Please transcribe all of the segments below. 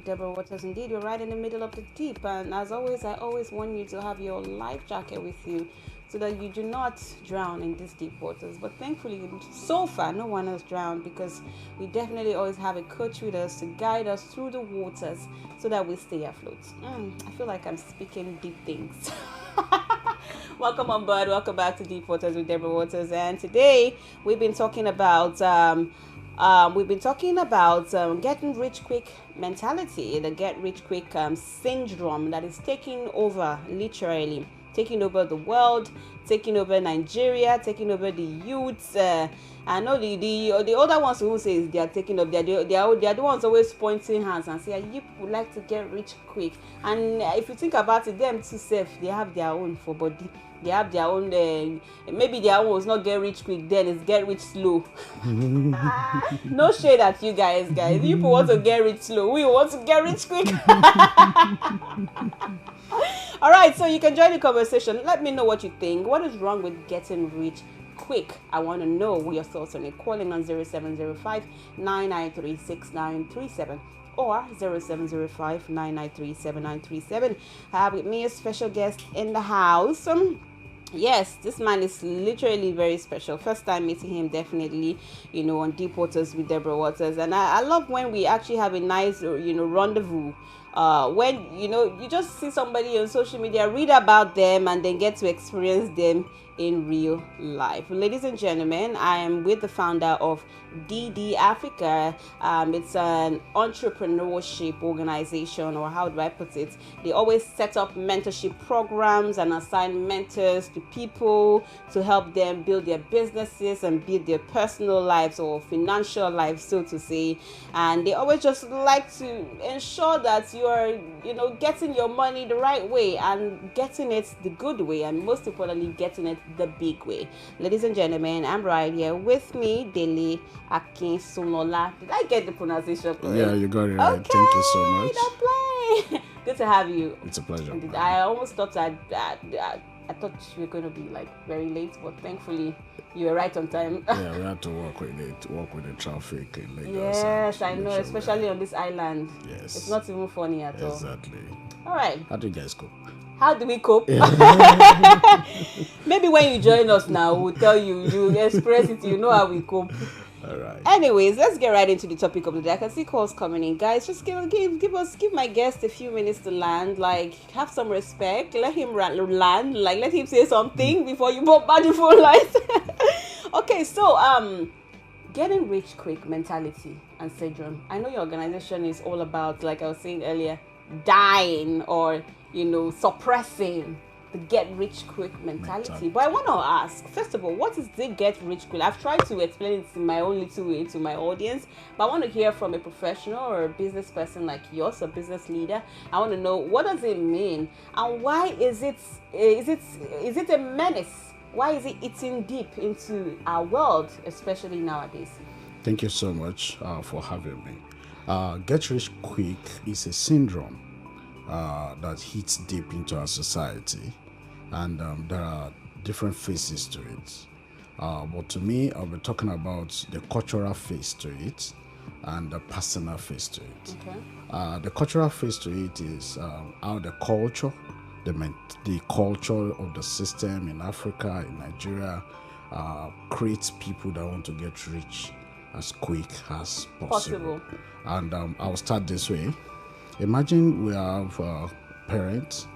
Deborah Waters. Indeed, you're right in the middle of the deep. And as always, I always want you to have your life jacket with you so that you do not drown in these deep waters. But thankfully, so far, no one has drowned because we definitely always have a coach with us to guide us through the waters so that we stay afloat. I feel like I'm speaking deep things. Welcome on board. Welcome back to Deep Waters with Deborah Waters. And today we've been talking about getting rich quick mentality, the get rich quick syndrome that is taking over, literally taking over the world, taking over Nigeria, taking over the youths. I know the older ones who say they are taking up, they are the ones always pointing hands and say, you would like to get rich quick. And if you think about it, them too safe, they have their own for body. They have their own, maybe their own was not get rich quick, then it's get rich slow. No shade at you guys. You people want to get rich slow, we want to get rich quick. All right, so you can join the conversation. Let me know what you think. What is wrong with getting rich quick? I want to know what your thoughts on it. Calling on 0705 993 6937 or 0705 993 7937. I have with me a special guest in the house. Yes, this man is literally very special. First time meeting him, definitely, on Deep Waters with Deborah Waters. And I love when we actually have a nice, rendezvous. When, you just see somebody on social media, read about them, and then get to experience them in real life. Ladies and gentlemen, I am with the founder of DD Africa. It's an entrepreneurship organization, or how do I put it? They always set up mentorship programs and assign mentors to people to help them build their businesses and build their personal lives or financial lives, so to say. And they always just like to ensure that you are, getting your money the right way and getting it the good way, and most importantly, getting it the big way. Ladies and gentlemen, I'm right here with me, Dele Akinsunola. Did I get the pronunciation correct? Yeah, you got it right. Okay, Thank you so much. don't play. Good to have you. It's a pleasure. I almost thought I thought you were going to be like very late, but thankfully you were right on time. Yeah, we had to work with the traffic in Lagos. Yes, I know, especially on this island. Yes. It's not even funny at all. Exactly. All right. How do you guys cope? How do we cope? Maybe when you join us now, we'll tell you, you express it, you know how we cope. All right. Anyways, let's get right into the topic of the day. I can see calls coming in. Guys, just give my guest a few minutes to land. Like, have some respect. Let him land. Like, let him say something before you bombard the phone lines. Okay, so getting rich quick mentality and syndrome. I know your organization is all about, like I was saying earlier, dying or suppressing the get rich quick mentality. But I want to ask, first of all, what is the get rich quick? I've tried to explain it in my own little way to my audience, but I want to hear from a professional or a business person like yours, a business leader. I want to know, what does it mean, and why is it a menace? Why is it eating deep into our world, especially nowadays? Thank you so much for having me. Get rich quick is a syndrome that hits deep into our society, and there are different faces to it. But to me, I'll be talking about the cultural face to it and the personal face to it. Okay. The cultural face to it is how the culture, the culture of the system in Africa, in Nigeria, creates people that want to get rich as quick as possible. And I'll start this way. Imagine we have parents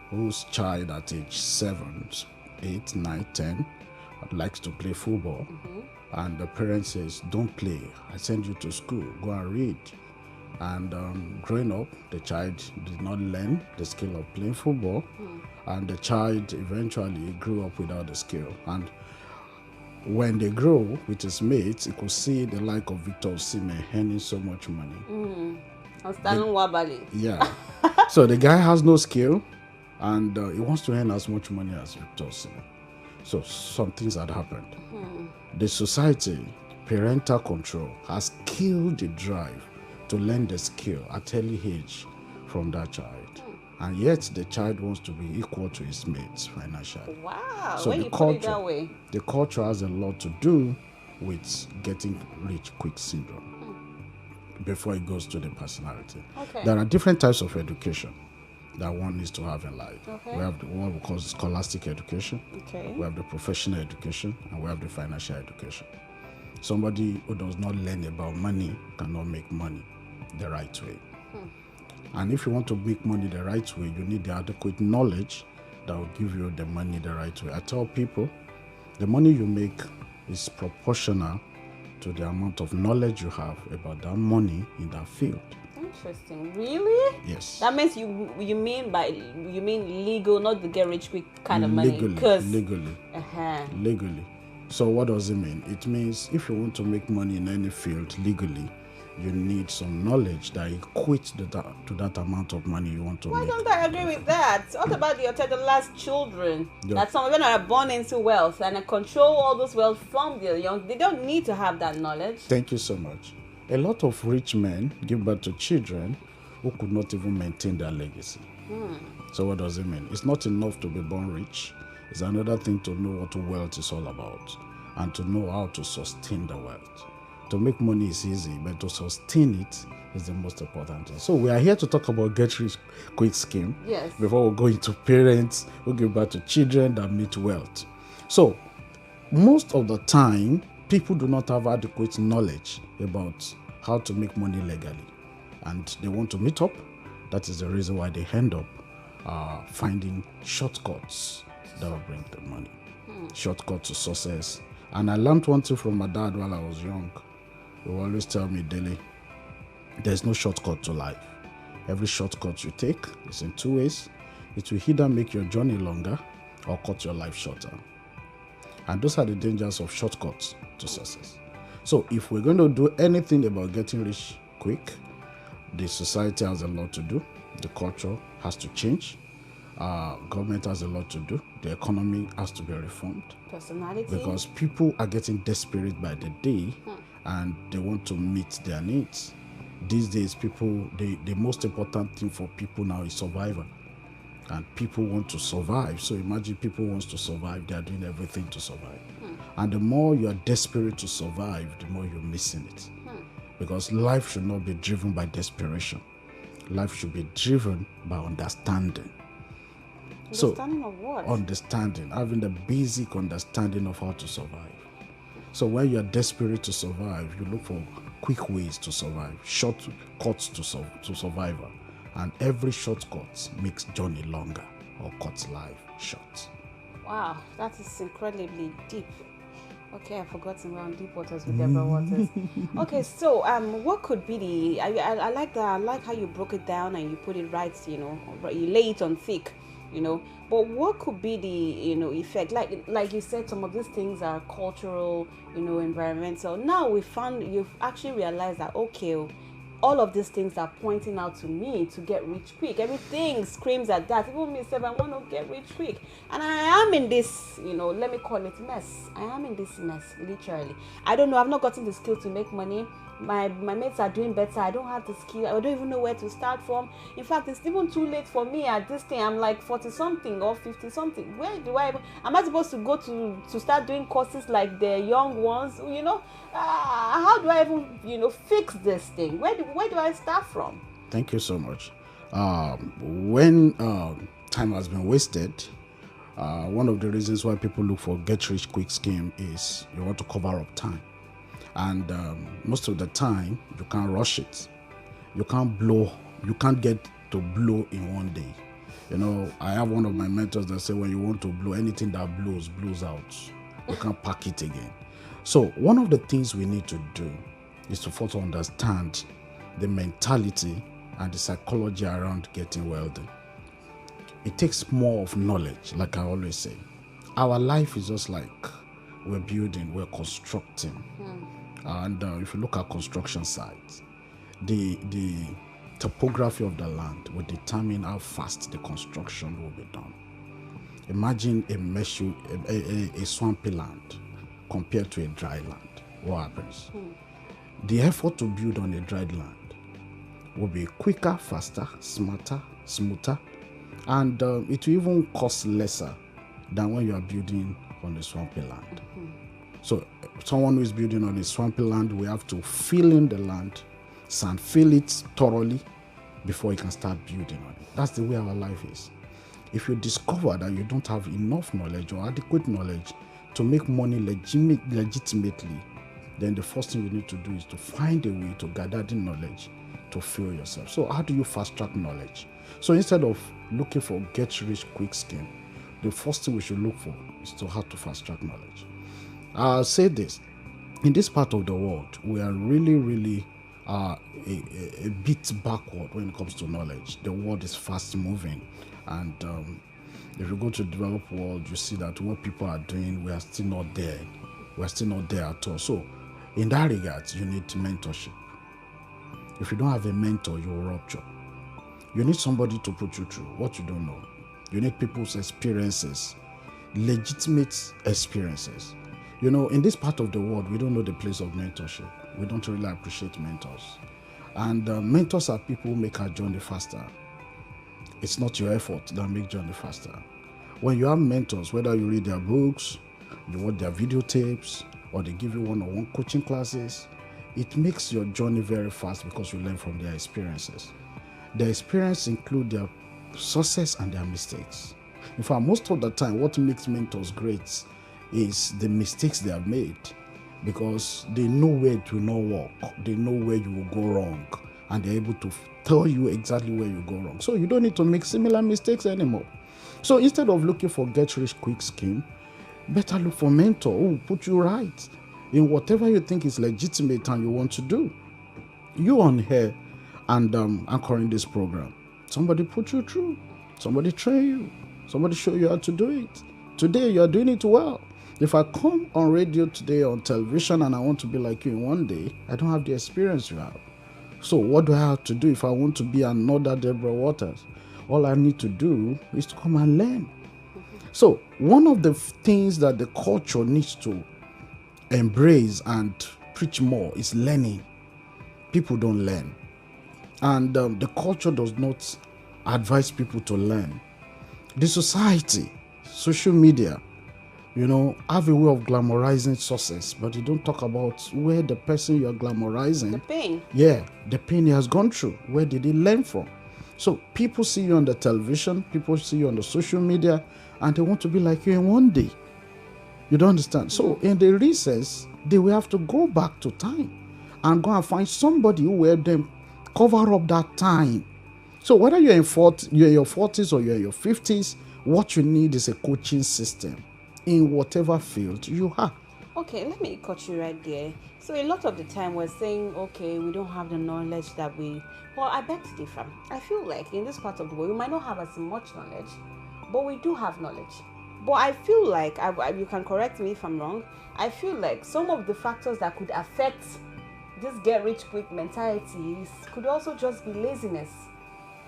whose child at age 7, 8, 9, 10 likes to play football. And the parent says, don't play, I send you to school, go and read. And growing up, the child did not learn the skill of playing football, and the child eventually grew up without the skill. And when they grow with his mates, he could see the like of Victor Osimhen earning so much money. Yeah. So the guy has no skill, and he wants to earn as much money as Victor Osimhen. So some things had happened. The society, parental control, has killed the drive to learn the skill at early age from that child. And yet the child wants to be equal to his mates financially. Wow, So when the you put it culture, that way. the culture has a lot to do with getting rich quick syndrome. before it goes to the personality. Okay. There are different types of education that one needs to have in life. Okay. We have what we call scholastic education. Okay. We have the professional education, and we have the financial education. Somebody who does not learn about money cannot make money the right way. And if you want to make money the right way, you need the adequate knowledge that will give you the money the right way. I tell people, the money you make is proportional to the amount of knowledge you have about that money in that field. Interesting. Really? Yes. That means you mean legal, not the get rich quick kind of money. Legally. Uh-huh. Legally. So what does it mean? It means if you want to make money in any field legally, you need some knowledge that equates to that amount of money you want to Why make. don't I agree with that? What about the last children? Yeah. That some of them are born into wealth and control all this wealth from their young. They don't need to have that knowledge. Thank you so much. A lot of rich men give birth to children who could not even maintain their legacy. So what does it mean? It's not enough to be born rich. It's another thing to know what wealth is all about and to know how to sustain the wealth. To make money is easy, but to sustain it is the most important thing. So we are here to talk about Get Rich Quick scheme. Yes. Before we go into parents who give birth to children that meet wealth. So most of the time, people do not have adequate knowledge about how to make money legally, and they want to meet up. That is the reason why they end up finding shortcuts that will bring the money. Shortcut to success. And I learned one thing from my dad while I was young. He would always tell me daily, there's no shortcut to life. Every shortcut you take is in two ways. It will either make your journey longer or cut your life shorter. And those are the dangers of shortcuts to success. So if we're going to do anything about getting rich quick, the society has a lot to do. The culture has to change. Government has a lot to do. The economy has to be reformed. Personality. Because people are getting desperate by the day and they want to meet their needs. These days, the most important thing for people now is survival. And people want to survive. So imagine people want to survive. They are doing everything to survive. And the more you are desperate to survive, the more you're missing it. Because life should not be driven by desperation. Life should be driven by understanding. Understanding of what? Understanding, having the basic understanding of how to survive. So when you are desperate to survive, you look for quick ways to survive, shortcuts to survival. And every shortcut makes journey longer or cuts life short. Wow, that is incredibly deep. Okay, I've forgotten we're on deep waters with Deborah Waters. Okay, so what could be the? I like that. I like how you broke it down and you put it right. You lay it on thick. But what could be the effect? Like you said, some of these things are cultural, environmental. Now you've actually realized that all of these things are pointing out to me to get rich quick. Everything screams at that. Even me said I want to get rich quick, and I am in this, let me call it mess. I am in this mess, literally. I don't know. I've not gotten the skill to make money. My mates are doing better. I don't have the skill. I don't even know where to start from. In fact, it's even too late for me at this thing. I'm like 40 something or 50 something. Where do I? Am I supposed to go to start doing courses like the young ones? How do I even fix this thing? Where do I start from? Thank you so much. When time has been wasted, one of the reasons why people look for Get Rich Quick scheme is you want to cover up time. And most of the time, you can't rush it. You can't get to blow in one day. I have one of my mentors that say when you want to blow, anything that blows out. You can't pack it again. So one of the things we need to do is to first understand the mentality and the psychology around getting wealthy. It takes more of knowledge, like I always say. Our life is just like we're building, we're constructing. And if you look at construction sites, the topography of the land will determine how fast the construction will be done. Imagine a swampy land compared to a dry land. What happens? The effort to build on a dry land will be quicker, faster, smarter, smoother, and it will even cost lesser than when you are building on a swampy land. So someone who is building on a swampy land will have to fill in the land sand, feel it thoroughly before you can start building on it. That's the way our life is. If you discover that you don't have enough knowledge or adequate knowledge to make money legitimately, then the first thing you need to do is to find a way to gather the knowledge to fill yourself. So how do you fast track knowledge? So instead of looking for get rich quick scheme, the first thing we should look for is to how to fast track knowledge. I'll say this: in this part of the world, we are really a bit backward when it comes to knowledge. The world is fast moving, and if you go to the developed world, you see that what people are doing, we are still not there. We are still not there at all. So in that regard, you need mentorship. If you don't have a mentor, you will rupture. You need somebody to put you through what you don't know. You need people's experiences, legitimate experiences. You know, in this part of the world, we don't know the place of mentorship. We don't really appreciate mentors. And mentors are people who make our journey faster. It's not your effort that makes journey faster. When you have mentors, whether you read their books, you watch their videotapes, or they give you one-on-one coaching classes, it makes your journey very fast because you learn from their experiences. Their experience include their success and their mistakes. In fact, most of the time, what makes mentors great is the mistakes they have made, because they know where it will not work, they know where you will go wrong, and they're able to tell you exactly where you go wrong. So you don't need to make similar mistakes anymore. So instead of looking for get rich quick scheme, better look for mentor who will put you right in whatever you think is legitimate and you want to do. You on here and anchoring this program, somebody put you through, somebody train you, somebody show you how to do it. Today you are doing it well. If I come on radio today, on television, and I want to be like you in one day, I don't have the experience you have. So what do I have to do if I want to be another Deborah Waters? All I need to do is to come and learn. So one of the things that the culture needs to embrace and preach more is learning. People don't learn. And the culture does not advise people to learn. The society, social media, have a way of glamorizing success, but you don't talk about where the person you're glamorizing, the pain. Yeah, the pain he has gone through. Where did he learn from? So people see you on the television, people see you on the social media, and they want to be like you in one day. You don't understand? So in the recess, they will have to go back to time and go and find somebody who will help them cover up that time. So whether you're in your 40s or you're in your 50s, what you need is a coaching system in whatever field you have. Okay, let me cut you right there. So a lot of the time we're saying, okay, we don't have the knowledge that I beg to differ. I feel like in this part of the world, we might not have as much knowledge, but we do have knowledge. But I feel like, you can correct me if I'm wrong, I feel like some of the factors that could affect this get-rich-quick mentality could also just be laziness.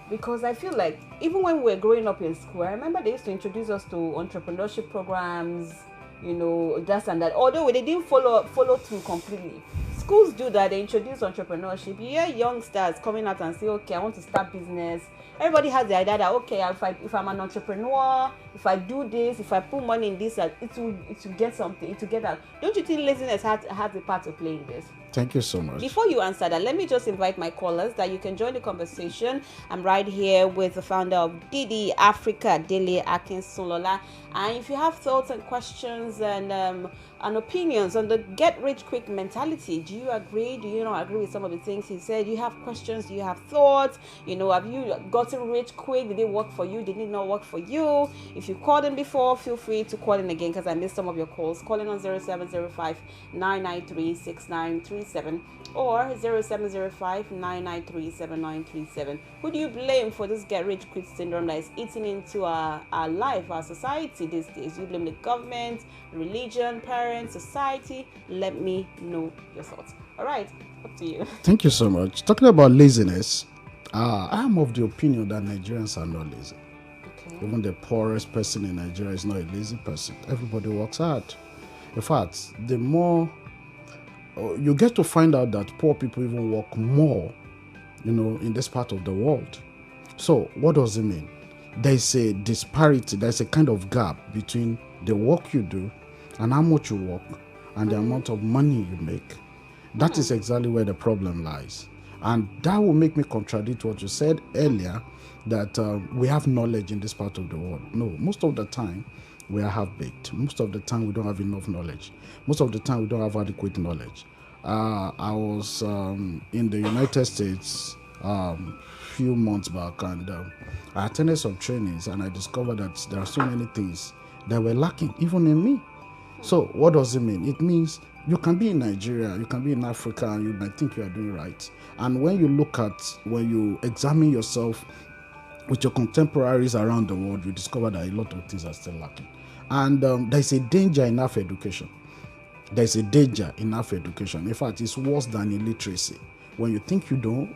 Because I feel like even when we were growing up in school, I remember they used to introduce us to entrepreneurship programs, this and that. Although they didn't follow through completely. Schools do that. They introduce entrepreneurship. You hear youngsters coming out and say, okay, I want to start business. Everybody has the idea that, okay, if I'm an entrepreneur, if I do this, if I put money in this, it will get something, it will get out. Don't you think laziness has a part to play in this? Thank you so much. Before you answer that, let me just invite my callers that you can join the conversation. I'm right here with the founder of Didi Africa, Dele Akinsulola. And if you have thoughts and questions and opinions on the get-rich-quick mentality, do you agree? Do you not agree with some of the things he said? Do you have questions? Do you have thoughts? Have you gotten rich quick? Did it work for you? Did it not work for you? If you called in before, feel free to call in again because I missed some of your calls. Call in on 0705-993-6937 or 0705-993-7937. Who do you blame for this get-rich-quick syndrome that is eating into our life, our society these days? You blame the government, religion, parents, society? Let me know your thoughts. All right, up to you. Thank you so much. Talking about laziness, I am of the opinion that Nigerians are not lazy. Okay. Even the poorest person in Nigeria is not a lazy person. Everybody works hard. In fact, the more you get to find out that poor people even work more, in this part of the world. So what does it mean? There's a disparity, there's a kind of gap between the work you do and how much you work and the amount of money you make. That is exactly where the problem lies. And that will make me contradict what you said earlier, that we have knowledge in this part of the world. No, most of the time we are half-baked. Most of the time we don't have enough knowledge. Most of the time we don't have adequate knowledge. I was in the United States few months back, and I attended some trainings, and I discovered that there are so many things that were lacking, even in me. So what does it mean? It means you can be in Nigeria, you can be in Africa, and you might think you are doing right. And when you examine yourself with your contemporaries around the world, you discover that a lot of things are still lacking. And there's a danger in half education. There's a danger in half education. In fact, it's worse than illiteracy. When you think you know,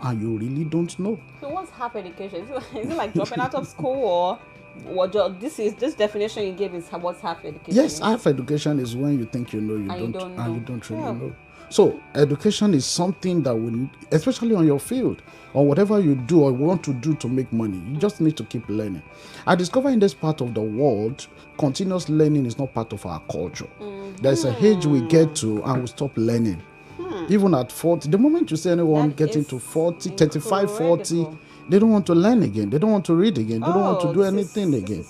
and you really don't know. So what's half education? Is it like dropping out of school, or what? This definition you gave is what's half education? Yes, half education is when you think you know, you don't really know. So education is something that will, especially on your field or whatever you do or want to do to make money, you just need to keep learning. I discover in this part of the world, continuous learning is not part of our culture. There's a age we get to and we stop learning. Even at 40, the moment you see anyone getting to 40, 35, 40, they don't want to learn again. They don't want to read again. They don't want to do anything again.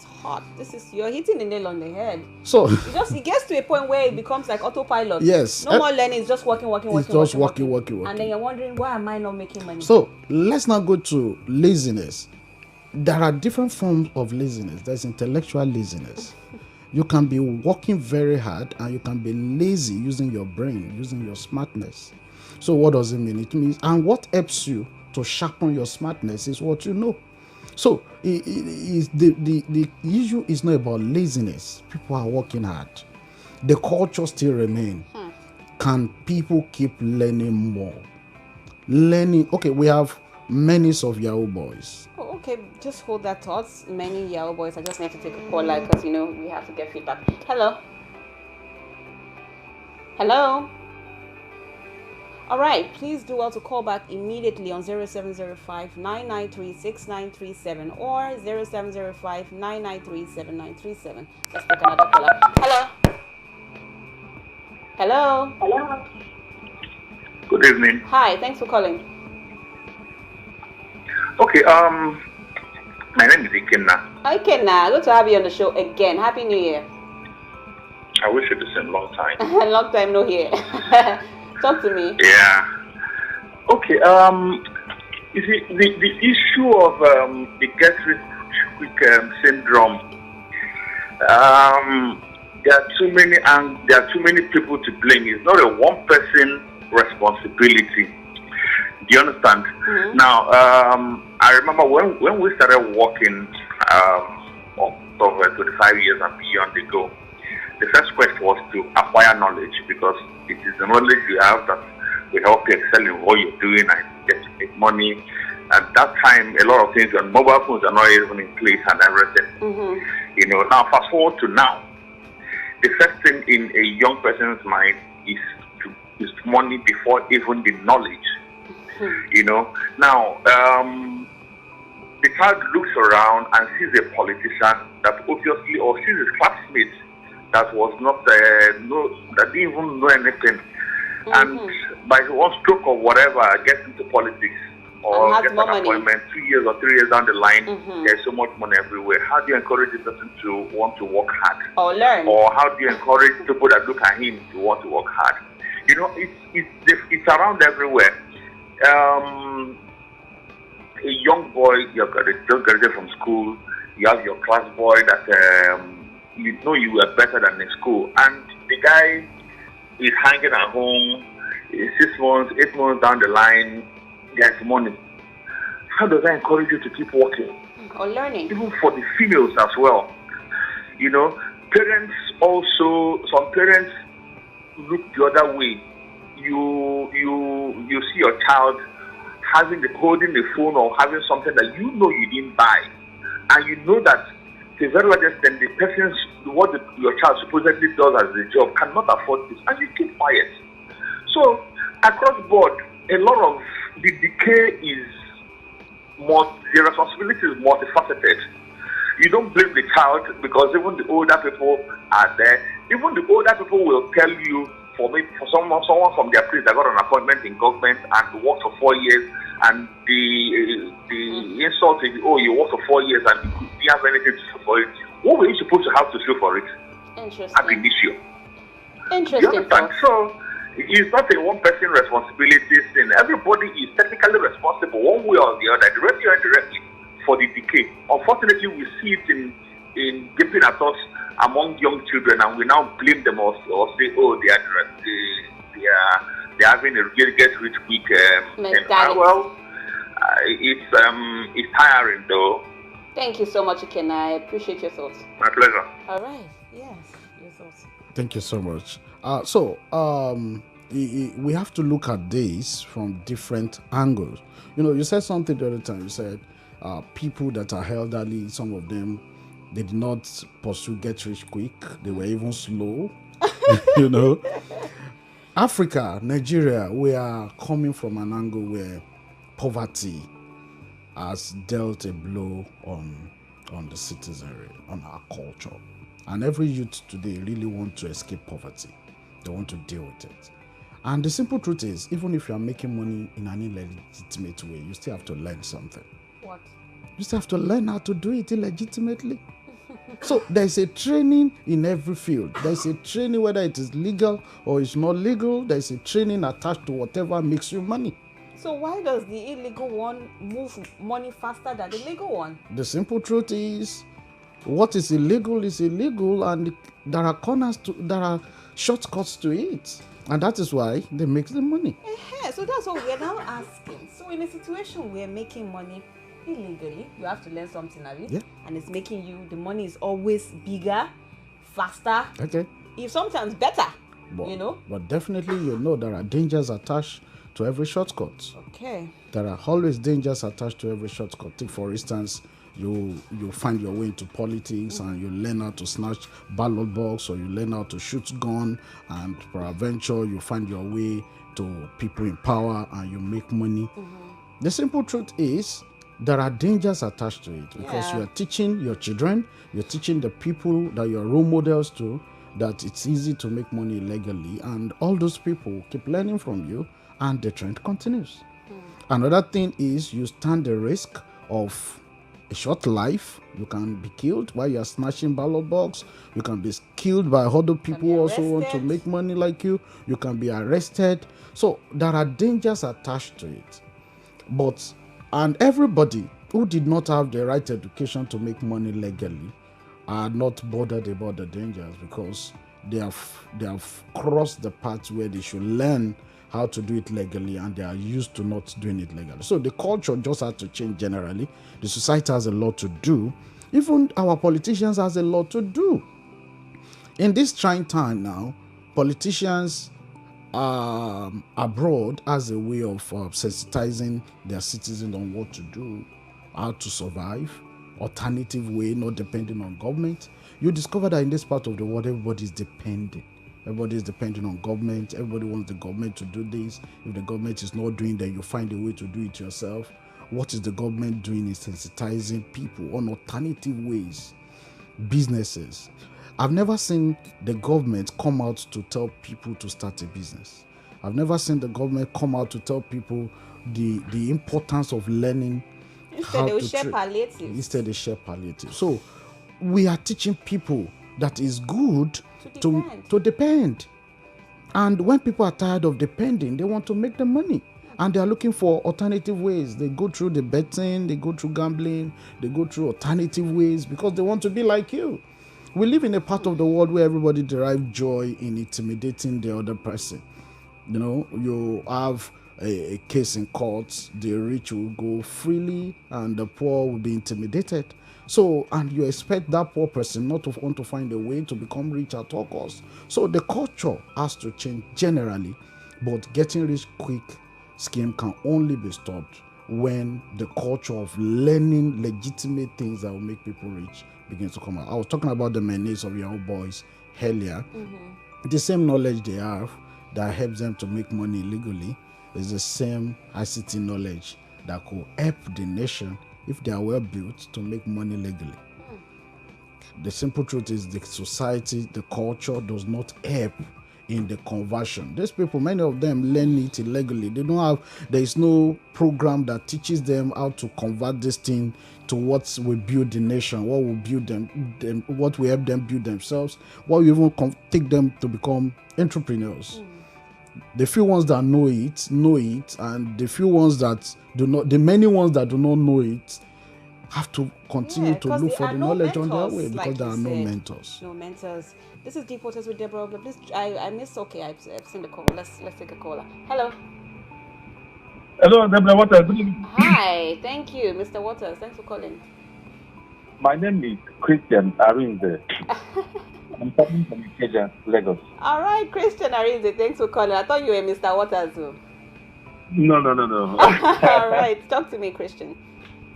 This is hot. You're hitting the nail on the head. So it gets to a point where it becomes like autopilot. Yes. No more learning. It's just working. It's just working. And then you're wondering, why am I not making money? So let's now go to laziness. There are different forms of laziness. There's intellectual laziness. You can be working very hard and you can be lazy using your brain, using your smartness. So what does it mean? It means, and what helps you to sharpen your smartness is what you know. So the issue is not about laziness. People are working hard. The culture still remains. Can people keep learning more? Okay, we have many of Yahoo boys. Oh, okay, just hold that thought. Many Yahoo boys. I just need to take a call, because we have to get feedback. Hello. All right, please do well to call back immediately on 0705-993-6937 or 0705-993-7937. Let's take another caller. Hello. Good evening. Hi, thanks for calling. Okay, my name is Ikenna. Hi, Ikenna. Good to have you on the show again. Happy New Year. I wish you the same. Long time. Long time no here. Talk to me. Yeah. Okay. You see, the issue of the get rich quick syndrome. There are too many people to blame. It's not a one person responsibility. Do you understand? Mm-hmm. Now, I remember when we started working over 25 years and beyond ago, the first quest was to acquire knowledge, because it is the knowledge you have that will help you excel in what you're doing and get to make money. At that time, a lot of things, and mobile phones are not even in place and everything. Mm-hmm. Now fast forward to now, the first thing in a young person's mind is money before even the knowledge. Now, the child looks around and sees a politician that obviously, or sees his classmates that was not, that didn't even know anything. Mm-hmm. And by one stroke of whatever, gets into politics or gets an appointment 2 years or 3 years down the line. Mm-hmm. There's so much money everywhere. How do you encourage the person to want to work hard? Or learn? Or how do you encourage people that look at him to want to work hard? It's around everywhere. A young boy, just graduated from school, you have your class boy that you were better than in school, and the guy is hanging at home 6 months, 8 months down the line, gets money. How does that encourage you to keep working? Or learning? Even for the females as well. Parents also, some parents look the other way. You see your child holding the phone or having something that you didn't buy, and you know that to a very large extent the person's your child supposedly does as a job cannot afford this, and you keep quiet. So across board, a lot of the decay is the responsibility is multifaceted. You don't blame the child, because even the older people are there. Even the older people will tell you for someone from their place that got an appointment in government and worked for 4 years, and the insult is, oh, you worked for 4 years and you didn't have anything to show for it. What were you supposed to have to show for it? Interesting. Ab initio. Interesting. You understand? So it's not a one-person responsibility thing. Everybody is technically responsible one way or the other, directly or indirectly, for the decay. Unfortunately, we see it in gaping at us among young children, and we now blame them or say, oh, they're having a get rich quick. Well, it's tiring though. Thank you so much, Ikenna. I appreciate your thoughts. My pleasure. All right. Yes, your thoughts. Thank you so much. We have to look at this from different angles. You said something the other time. You said people that are elderly, some of them, they did not pursue get rich quick. They were even slow. Africa, Nigeria, we are coming from an angle where poverty has dealt a blow on the citizenry, on our culture. And every youth today really want to escape poverty. They want to deal with it. And the simple truth is, even if you are making money in an illegitimate way, you still have to learn something. What? You still have to learn how to do it illegitimately. So there's a training in every field. There's a training whether it is legal or it's not legal. There's a training attached to whatever makes you money. So why does the illegal one move money faster than the legal one? The simple truth is, what is illegal, and there are there are shortcuts to it. And that is why they make the money. So that's what we're now asking. So in a situation where making money illegally, you have to learn something of it. Yeah. And it's making the money is always bigger, faster. Okay. If sometimes better, But definitely there are dangers attached to every shortcut. Okay. There are always dangers attached to every shortcut. Take, for instance, you find your way into politics and you learn how to snatch ballot box, or you learn how to shoot gun, and peradventure you find your way to people in power and you make money. The simple truth is, there are dangers attached to it, because you are teaching your children, you're teaching the people that you're role models to, that it's easy to make money legally, and all those people keep learning from you, and the trend continues. Another thing is, you stand the risk of a short life. You can be killed while you are snatching ballot box. You can be killed by other people who also want to make money like you. You can be arrested. So there are dangers attached to it. And everybody who did not have the right education to make money legally are not bothered about the dangers, because they have crossed the path where they should learn how to do it legally, and they are used to not doing it legally. So the culture just has to change generally. The society has a lot to do. Even our politicians has a lot to do. In this trying time now, politicians abroad as a way of sensitizing their citizens on what to do, how to survive, alternative way, not depending on government. You discover that in this part of the world, everybody is dependent. Everybody is depending on government. Everybody wants the government to do this. If the government is not doing that, you find a way to do it yourself. What is the government doing is sensitizing people on alternative ways, businesses. I've never seen the government come out to tell people to start a business. I've never seen the government come out to tell people the importance of learning how to share palliatives. Instead they share palliatives. So we are teaching people that is good to depend. And when people are tired of depending, they want to make the money. And they are looking for alternative ways. They go through the betting, they go through gambling, they go through alternative ways because they want to be like you. We live in a part of the world where everybody derives joy in intimidating the other person. You have a case in court, the rich will go freely and the poor will be intimidated. So, and you expect that poor person not to want to find a way to become rich at all costs. So the culture has to change generally, but getting rich quick scheme can only be stopped when the culture of learning legitimate things that will make people rich begins to come out. I was talking about the menace of young boys earlier. The same knowledge they have that helps them to make money legally is the same ICT knowledge that could help the nation, if they are well built, to make money legally. The simple truth is the society, the culture does not help in the conversion. These people, many of them learn it illegally. There is no program that teaches them how to convert this thing to what will build the nation, what will build them, what will help them build themselves, what will even take them to become entrepreneurs. The few ones that know it, and the few ones that do not, the many ones that do not know it, have to continue to look for the knowledge on their way, because there are no mentors. No mentors. This is Deep Waters with Deborah. Please, I missed. Okay, I've seen the call. Let's take a caller. Hello. Hello, Deborah Waters. Good evening. Hi, thank you, Mr. Waters. Thanks for calling. My name is Christian Arinze. I'm coming from Ikeja, Lagos. All right, Christian Arinze, thanks for calling. I thought you were Mr. Waters. No. All right, talk to me, Christian.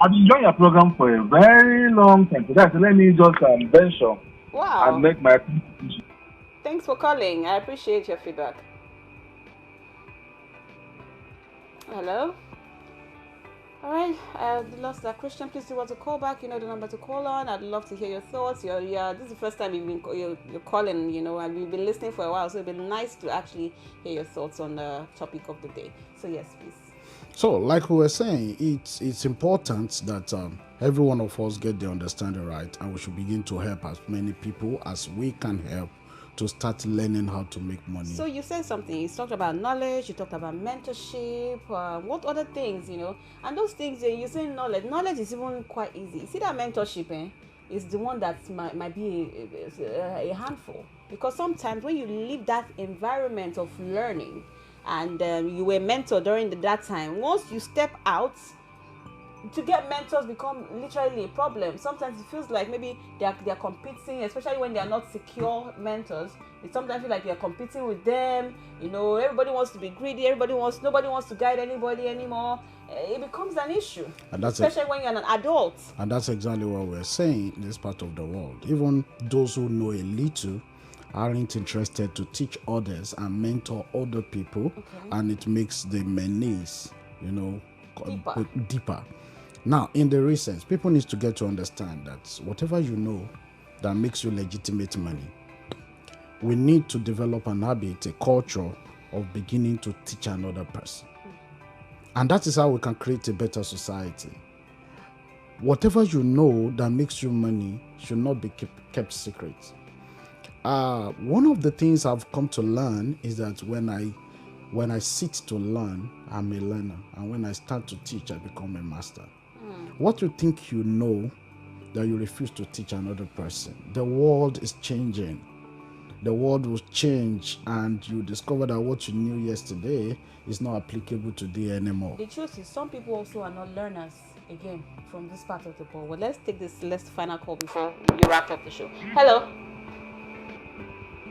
I've been enjoying your program for a very long time. So let me just venture and make my contribution. Thanks for calling. I appreciate your feedback. Hello? All right, I lost that. Christian, please do want to call back. You know the number to call on. I'd love to hear your thoughts. This is the first time you're calling, and we've been listening for a while, so it'd be nice to actually hear your thoughts on the topic of the day. So yes, please. So, like we were saying, it's important that every one of us get the understanding right, and we should begin to help as many people as we can help to start learning how to make money. So you said something. You talked about knowledge. You talked about mentorship. What other things, And those things, you say knowledge. Knowledge is even quite easy. You see that mentorship, is the one that might be a handful, because sometimes when you leave that environment of learning, and you were mentored during that time, once you step out, to get mentors become literally a problem. Sometimes it feels like maybe they are competing, especially when they are not secure mentors. It sometimes feels like they are competing with them. Everybody wants to be greedy. Nobody wants to guide anybody anymore. It becomes an issue, especially when you're an adult. And that's exactly what we're saying in this part of the world. Even those who know a little aren't interested to teach others and mentor other people, and it makes the menace, deeper. Now, in the recent, people need to get to understand that whatever you know that makes you legitimate money, we need to develop an habit, a culture of beginning to teach another person. And that is how we can create a better society. Whatever you know that makes you money should not be kept secret. One of the things I've come to learn is that when I sit to learn, I'm a learner. And when I start to teach, I become a master. What you think you know that you refuse to teach another person, the world is changing. The world will change, and you discover that what you knew yesterday is not applicable today anymore. The truth is, some people also are not learners, again, from this part of the world. Well, let's take this last final call before you wrap up the show. Hello.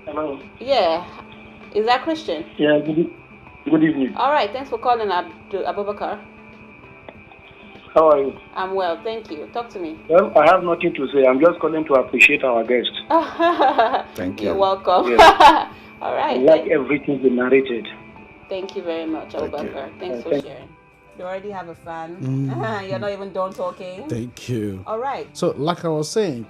Hello. Yeah. Is that Christian? Yeah, good evening. All right, thanks for calling, Abubakar. How are you? I'm well, thank you. Talk to me. Well, I have nothing to say. I'm just calling to appreciate our guest. Thank you. You're welcome. Yes. All right. I like everything you narrated. Thank you very much, Abubakar. Thanks for sharing. You already have a fan. You're not even done talking. Thank you. All right. So, like I was saying,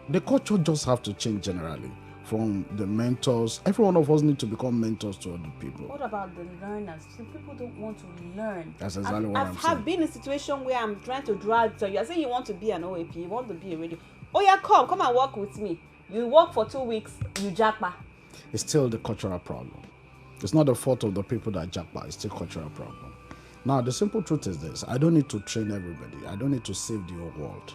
the culture just have to change generally. From the mentors, every one of us need to become mentors to other people. What about the learners? Some people don't want to learn. That's exactly what I'm saying. I've been in a situation where I'm trying to drag. So you're saying you want to be an OAP, you want to be a radio. Oh yeah, come and work with me. You work for 2 weeks, you jackpot. It's still the cultural problem. It's not the fault of the people that jackpot. It's still a cultural problem. Now, the simple truth is this: I don't need to train everybody. I don't need to save the whole world.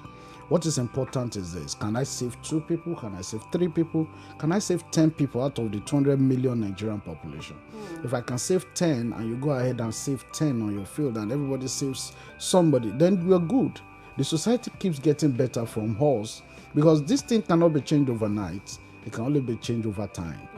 What is important is this: can I save 2 people? Can I save 3 people? Can I save 10 people out of the 200 million Nigerian population? If I can save 10 and you go ahead and save 10 on your field and everybody saves somebody, then we are good. The society keeps getting better from us, because this thing cannot be changed overnight. It can only be changed over time.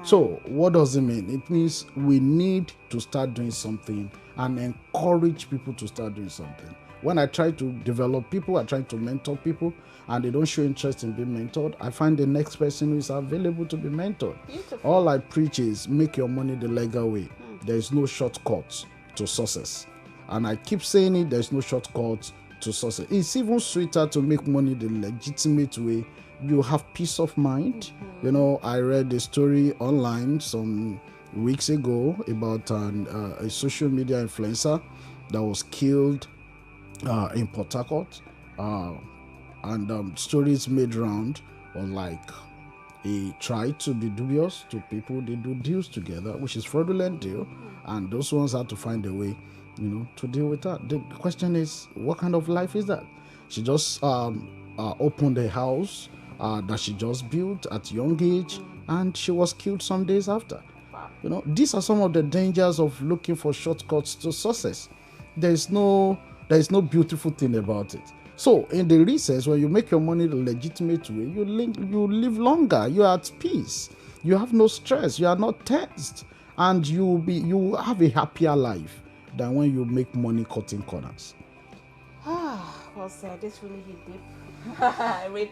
So what does it mean? It means we need to start doing something and encourage people to start doing something. When I try to develop people, I try to mentor people, and they don't show interest in being mentored, I find the next person who is available to be mentored. Beautiful. All I preach is make your money the legal way. There is no shortcut to success. And I keep saying it, there is no shortcut to success. It's even sweeter to make money the legitimate way you have peace of mind. You know, I read a story online some weeks ago about a social media influencer that was killed in Port Harcourt, and stories made round or like he tried to be dubious to people they do deals together, which is fraudulent deal, and those ones had to find a way, you know, to deal with that. The question is, what kind of life is that? She just opened a house that she just built at a young age, and she was killed some days after. You know, these are some of the dangers of looking for shortcuts to success. There is no beautiful thing about it. So in the recess, when you make your money the legitimate way, you live longer, you are at peace, you have no stress, you are not tensed, and you have a happier life than when you make money cutting corners. Well said. This really hit deep.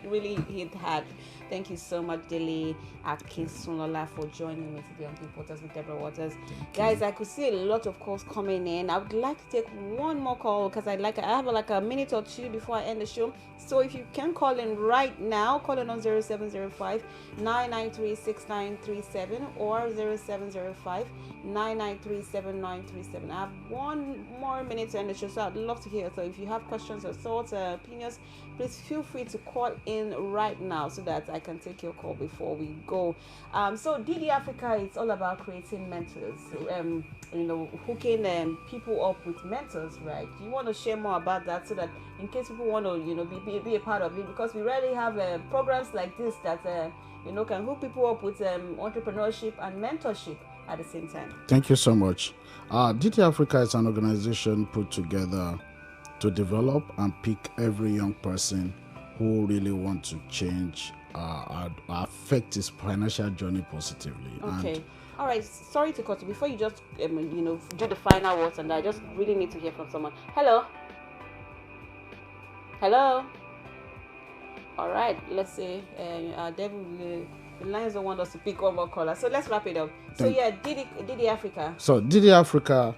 really hit hard. Thank you so much, Dele Akinsunola, for joining me today on Deep Waters with Deborah Waters. Guys, I could see a lot of calls coming in. I would like to take one more call because I have like a minute or two before I end the show. So if you can call in right now, call in on 0705 993 6937 or 0705 993 7937. I have one more minute to end the show, so I'd love to hear. So if you have questions or thoughts or opinions, please feel free to call in right now so that I can take your call before we go. So DD Africa, it's all about creating mentors, hooking people up with mentors, right? Do you want to share more about that so that in case people want to, be a part of it? Because we rarely have programs like this that, can hook people up with entrepreneurship and mentorship at the same time. Thank you so much. DD Africa is an organization put together to develop and pick every young person who really wants to change affect his financial journey positively. Okay. And all right. Sorry to cut you. Before you just do the final words, and I just really need to hear from someone. Hello. All right. Let's say the lines don't want us to pick one more caller, so let's wrap it up. DD Africa. So DD Africa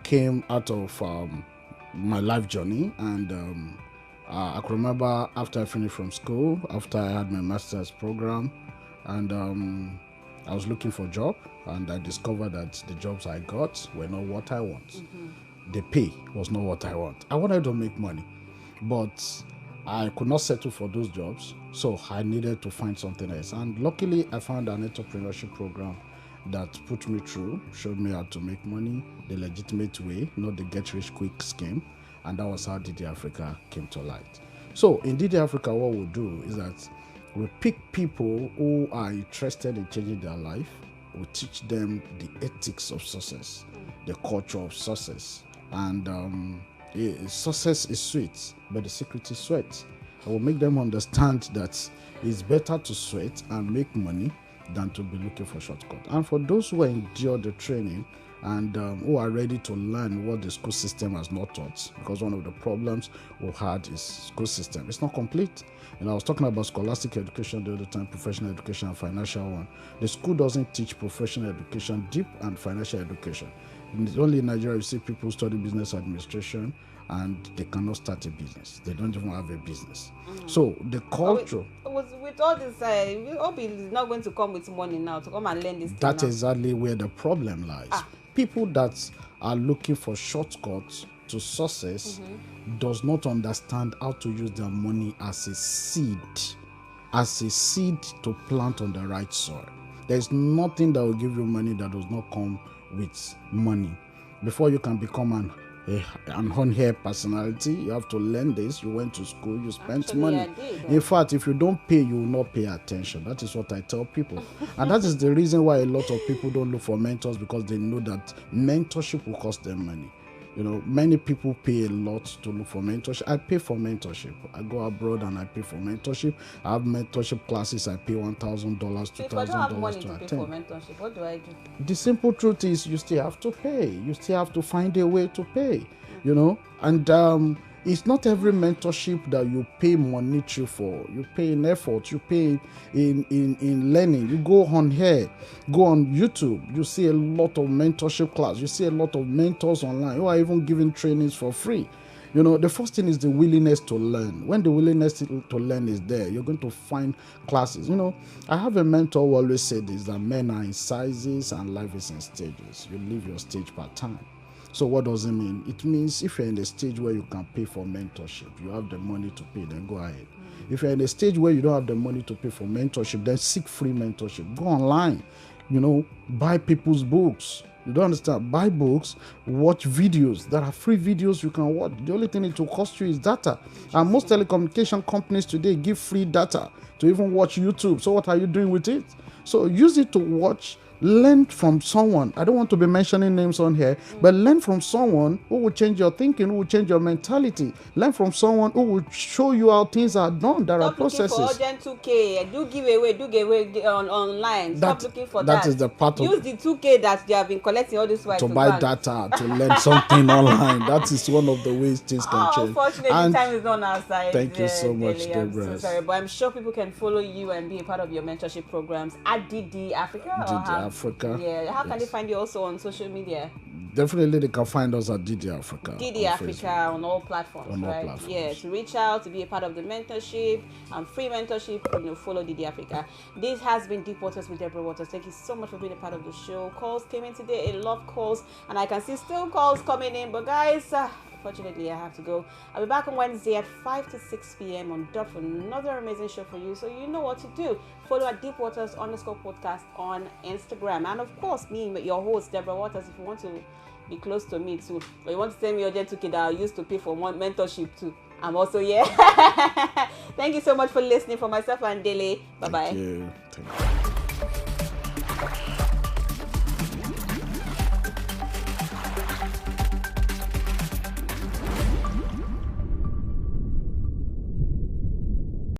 came out of my life journey, and I can remember after I finished from school, after I had my master's program, and I was looking for a job, and I discovered that the jobs I got were not what I want. The pay was not what I want. I wanted to make money, but I could not settle for those jobs, so I needed to find something else. And luckily, I found an entrepreneurship program that put me through, showed me how to make money the legitimate way, not the get-rich-quick scheme. And that was how DD Africa came to light. So in DD Africa, what we'll do is that we pick people who are interested in changing their life. We teach them the ethics of success, the culture of success. And success is sweet, but the secret is sweat. I will make them understand that it's better to sweat and make money than to be looking for shortcuts. And for those who endure the training and who are ready to learn what the school system has not taught, because one of the problems we've had is school system. It's not complete. And I was talking about scholastic education the other time, professional education and financial one. The school doesn't teach professional education, deep and financial education. Only in Nigeria you see people study business administration and they cannot start a business. They don't even have a business. So the culture... With all this, Obi is not going to come with money now to come and learn this. That's exactly where the problem lies. People that are looking for shortcuts to success does not understand how to use their money as a seed to plant on the right soil. There's nothing that will give you money that does not come with money. Before you can become an on-air personality, you have to learn this. You went to school, you spent money. In fact, if you don't pay, you will not pay attention. That is what I tell people. And that is the reason why a lot of people don't look for mentors, because they know that mentorship will cost them money. Many people pay a lot to look for mentorship. I pay for mentorship. I go abroad and I pay for mentorship. I have mentorship classes. I pay $1,000, $2,000 if I don't have money to pay for mentorship, what do I do? The simple truth is you still have to pay. You still have to find a way to pay, And it's not every mentorship that you pay monetary for. You pay in effort. You pay in learning. You go on here, go on YouTube. You see a lot of mentorship class. You see a lot of mentors online who are even giving trainings for free. The first thing is the willingness to learn. When the willingness to learn is there, you're going to find classes. I have a mentor who always said this, that men are in sizes and life is in stages. You live your stage per time. So what does it mean? It means if you're in a stage where you can pay for mentorship, you have the money to pay, then go ahead. If you're in a stage where you don't have the money to pay for mentorship, then seek free mentorship. Go online, buy people's books. You don't understand? Buy books, watch videos. There are free videos you can watch. The only thing it will cost you is data. And most telecommunication companies today give free data to even watch YouTube. So what are you doing with it? So use it to watch. Learn from someone. I don't want to be mentioning names on here, but learn from someone who will change your thinking, who will change your mentality. Learn from someone who will show you how things are done. There are processes. Stop looking for urgent 2K. Do giveaway online. Stop looking for that. That is the part of. Use the 2K that they have been collecting all this while to buy data, to learn something online. That is one of the ways things can change. Unfortunately, time is on our side. Thank you so much, Deborah. I'm so sorry, but I'm sure people can follow you and be a part of your mentorship programs at DD Africa. Africa. Yeah, how can they find you also on social media? Definitely, they can find us at DD Africa. DD Africa on all platforms, right? Yeah, to reach out, to be a part of the mentorship and free mentorship, follow DD Africa. This has been Deep Waters with Deborah Waters. Thank you so much for being a part of the show. Calls came in today, a lot of calls, and I can see still calls coming in, but guys, unfortunately, I have to go. I'll be back on Wednesday at 5 to 6 p.m. on dot for another amazing show for you. So you know what to do. Follow at Deepwaters_podcast on Instagram. And of course, me, your host, Deborah Waters, if you want to be close to me too, or you want to send me urgent 2K that I used to pay for one mentorship too, I'm also here. Thank you so much for listening. For myself and Dele. Bye-bye. Thank you.